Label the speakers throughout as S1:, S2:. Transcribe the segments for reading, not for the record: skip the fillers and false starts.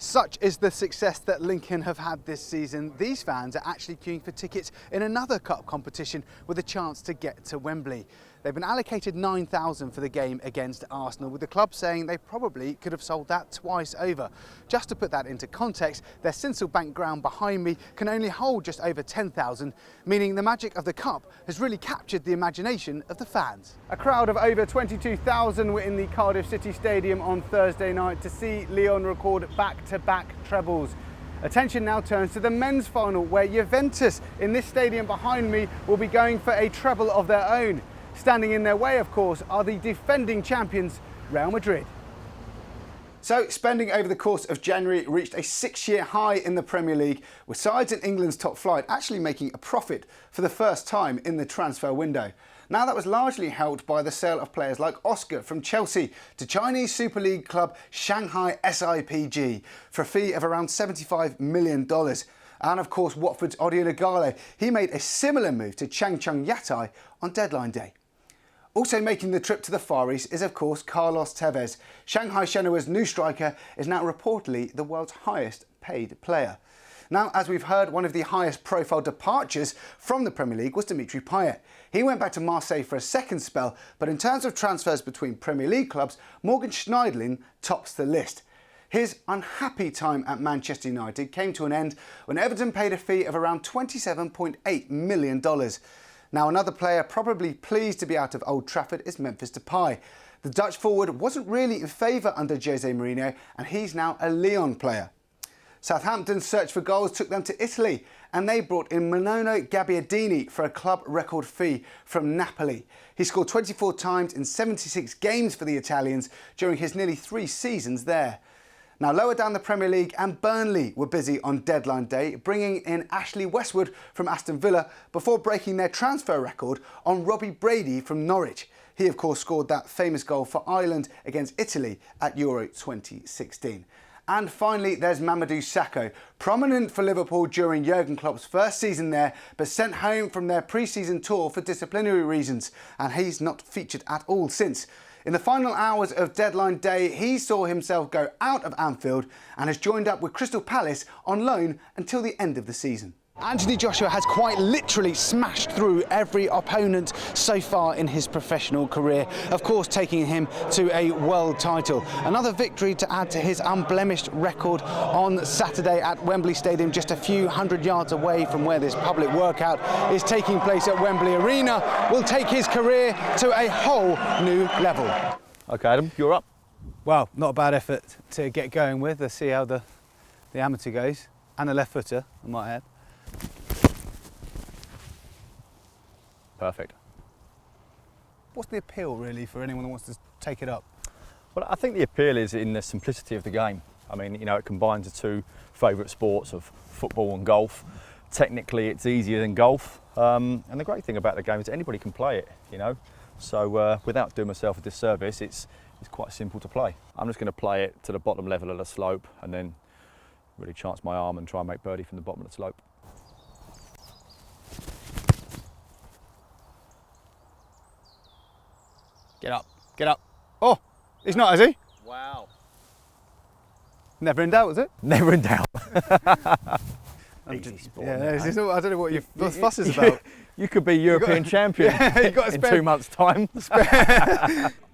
S1: Such is the success that Lincoln have had this season. These fans are actually queuing for tickets in another cup competition with a chance to get to Wembley. They've been allocated 9,000 for the game against Arsenal, with the club saying they probably could have sold that twice over. Just to put that into context, their Sincil Bank ground behind me can only hold just over 10,000, meaning the magic of the cup has really captured the imagination of the fans. A crowd of over 22,000 were in the Cardiff City Stadium on Thursday night to see Lyon record back-to-back trebles. Attention now turns to the men's final, where Juventus in this stadium behind me will be going for a treble of their own. Standing in their way, of course, are the defending champions, Real Madrid. So, spending over the course of January reached a 6-year high in the Premier League, with sides in England's top flight actually making a profit for the first time in the transfer window. Now, that was largely helped by the sale of players like Oscar from Chelsea to Chinese Super League club Shanghai SIPG for a fee of around $75 million. And of course, Watford's Odion Igalo, he made a similar move to Changchun Yatai on deadline day. Also making the trip to the Far East is, of course, Carlos Tevez. Shanghai Shenhua's new striker is now reportedly the world's highest paid player. Now, as we've heard, one of the highest profile departures from the Premier League was Dimitri Payet. He went back to Marseille for a second spell, but in terms of transfers between Premier League clubs, Morgan Schneiderlin tops the list. His unhappy time at Manchester United came to an end when Everton paid a fee of around $27.8 million. Now, another player probably pleased to be out of Old Trafford is Memphis Depay. The Dutch forward wasn't really in favour under Jose Mourinho, and he's now a Lyon player. Southampton's search for goals took them to Italy, and they brought in Manono Gabbiadini for a club record fee from Napoli. He scored 24 times in 76 games for the Italians during his nearly 3 seasons there. Now, lower down the Premier League, and Burnley were busy on deadline day, bringing in Ashley Westwood from Aston Villa before breaking their transfer record on Robbie Brady from Norwich. He, of course, scored that famous goal for Ireland against Italy at Euro 2016. And finally, there's Mamadou Sakho, prominent for Liverpool during Jurgen Klopp's first season there, but sent home from their pre-season tour for disciplinary reasons, and he's not featured at all since. In the final hours of deadline day, he saw himself go out of Anfield and has joined up with Crystal Palace on loan until the end of the season. Anthony Joshua has quite literally smashed through every opponent so far in his professional career, of course taking him to a world title. Another victory to add to his unblemished record on Saturday at Wembley Stadium, just a few hundred yards away from where this public workout is taking place at Wembley Arena, will take his career to a whole new level.
S2: OK, Adam, you're up.
S1: Well, not a bad effort to get going with. Let's see how the amateur goes. And a left footer, I might add.
S2: Perfect.
S1: What's the appeal really for anyone that wants to take it up?
S2: Well, I think the appeal is in the simplicity of the game. I mean, you know, it combines the two favourite sports of football and golf. Technically, it's easier than golf. And the great thing about the game is anybody can play it, you know. So without doing myself a disservice, it's quite simple to play. I'm just going to play it to the bottom level of the slope and then really chance my arm and try and make birdie from the bottom of the slope.
S1: Get up, get up. Oh, he's not, is he?
S2: Wow.
S1: Never in doubt, was it?
S2: Never in doubt.
S1: Easy sport. Yeah, I don't know what your fuss is about.
S2: You could be European champion in 2 months' time.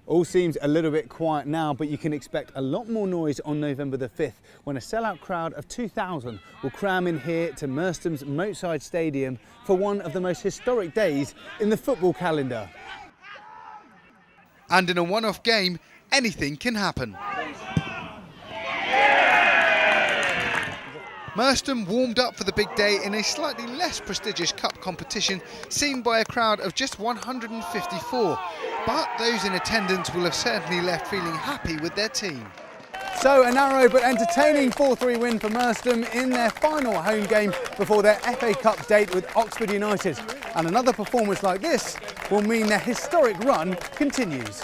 S1: All seems a little bit quiet now, but you can expect a lot more noise on November the 5th when a sellout crowd of 2,000 will cram in here to Mersthams Moatside Stadium for one of the most historic days in the football calendar. And in a one-off game, anything can happen. Merstham warmed up for the big day in a slightly less prestigious cup competition seen by a crowd of just 154. But those in attendance will have certainly left feeling happy with their team. So a narrow but entertaining 4-3 win for Merstham in their final home game before their FA Cup date with Oxford United. And another performance like this will mean their historic run continues.